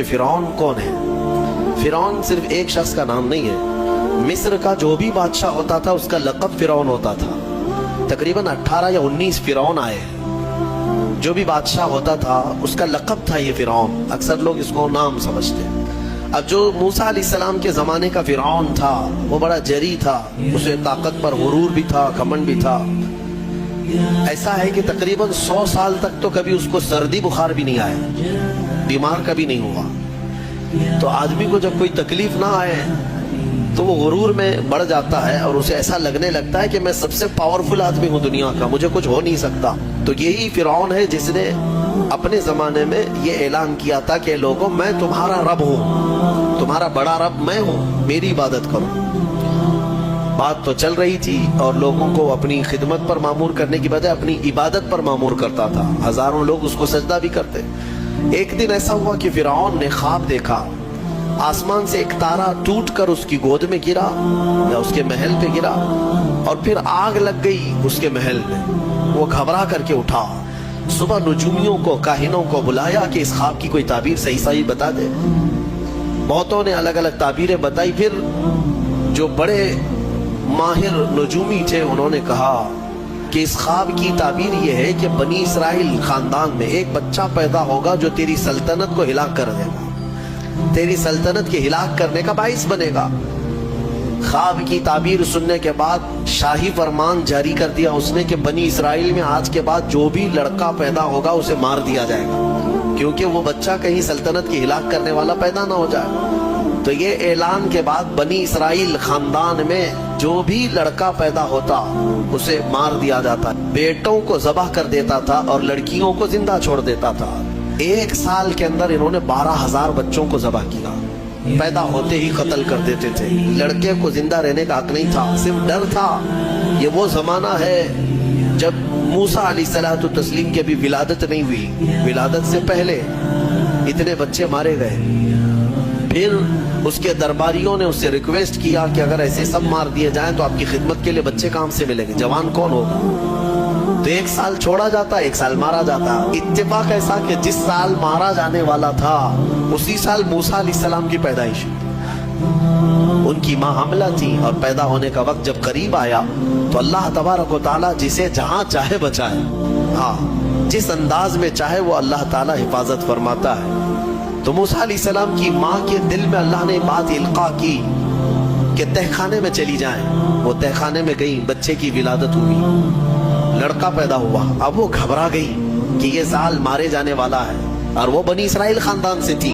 کہ فرعون کون ہے۔ فرعون صرف ایک شخص کا نام نہیں ہے، مصر کا جو بھی بادشاہ ہوتا تھا اس کا لقب فرعون ہوتا تھا۔ تقریباً 18 یا 19 فرعون آئے، جو بھی بادشاہ ہوتا تھا اس کا لقب تھا یہ فرعون، اکثر لوگ اس کو نام سمجھتے ہیں۔ اب جو موسیٰ علیہ السلام کے زمانے کا فرعون تھا وہ بڑا جری تھا، اسے طاقت پر غرور بھی تھا، گھمنڈ بھی تھا۔ ایسا ہے کہ تقریباً 100 سال تک تو کبھی اس کو سردی بخار بھی نہیں آیا، بیمار کبھی نہیں ہوا۔ تو آدمی کو جب کوئی تکلیف نہ آئے تو وہ غرور میں بڑھ جاتا ہے اور اسے ایسا لگنے لگتا ہے کہ میں سب سے پاورفل آدمی ہوں دنیا کا، مجھے کچھ ہو نہیں سکتا۔ تو یہی فرعون ہے جس نے اپنے زمانے میں یہ اعلان کیا تھا کہ لوگوں میں تمہارا رب ہوں، تمہارا بڑا رب میں ہوں، میری عبادت کرو۔ بات تو چل رہی تھی اور لوگوں کو اپنی خدمت پر مامور کرنے کی بجائے اپنی عبادت پر مامور کرتا تھا، ہزاروں لوگ اس کو سجدہ بھی کرتے۔ ایک دن ایسا ہوا کہ فرعون نے خواب دیکھا، آسمان سے ایک تارا ٹوٹ کر اس کی گود میں گرا یا اس کے محل پہ گرا اور پھر آگ لگ گئی اس کے محل میں۔ وہ گھبرا کر کے اٹھا، صبح نجومیوں کو، کاہنوں کو بلایا کہ اس خواب کی کوئی تعبیر صحیح بتا دے۔ بہتوں نے الگ الگ تعبیریں بتائی، پھر جو بڑے ماہر نجومی تھے انہوں نے کہا کہ اس خواب کی تعبیر یہ ہے کہ بنی اسرائیل خاندان میں ایک بچہ پیدا ہوگا جو تیری سلطنت کو ہلاک کر دے گا، تیری سلطنت کے ہلاک کرنے کا باعث بنے گا۔ خواب کی تعبیر سننے کے بعد شاہی فرمان جاری کر دیا اس نے کہ بنی اسرائیل میں آج کے بعد جو بھی لڑکا پیدا ہوگا اسے مار دیا جائے گا، کیونکہ وہ بچہ کہیں سلطنت کی ہلاک کرنے والا پیدا نہ ہو جائے۔ تو یہ اعلان کے بعد بنی اسرائیل خاندان میں جو بھی لڑکا پیدا ہوتا اسے مار دیا جاتا، بیٹوں کو ذبح کر دیتا تھا اور لڑکیوں کو زندہ چھوڑ دیتا تھا۔ 1 سال کے اندر انہوں نے 12,000 بچوں کو ذبح کیا، پیدا ہوتے ہی قتل کر دیتے تھے۔ لڑکے کو زندہ رہنے کا حق نہیں تھا، صرف ڈر تھا۔ یہ وہ زمانہ ہے جب موسیٰ علیہ السلام کی بھی ولادت نہیں ہوئی، ولادت سے پہلے اتنے بچے مارے گئے۔ پھر اس کے درباریوں نے اس سے ریکویسٹ کیا کہ اگر ایسے سب مار دیے جائیں تو آپ کی خدمت کے لیے بچے کہاں سے ملیں گے، جوان کون ہوگا؟ تو 1 سال چھوڑا جاتا، 1 سال مارا جاتا۔ اتفاق ایسا کہ جس سال مارا جانے والا تھا اسی سال موسیٰ علیہ السلام کی پیدائش، ان کی ماں حاملہ تھی اور پیدا ہونے کا وقت جب قریب آیا تو اللہ تبارک و تعالیٰ جسے جہاں چاہے بچائے، ہاں جس انداز میں چاہے وہ اللہ تعالیٰ حفاظت فرماتا ہے۔ تو موسیٰ علیہ السلام کی ماں کے دل میں اللہ نے بات القاء کی کہ تہ خانے میں چلی جائیں۔ وہ تہ خانے میں گئی، بچے کی ولادت ہوئی، لڑکا پیدا ہوا۔ اب وہ گھبرا گئی کہ یہ سال مارے جانے والا ہے اور وہ بنی اسرائیل خاندان سے تھی۔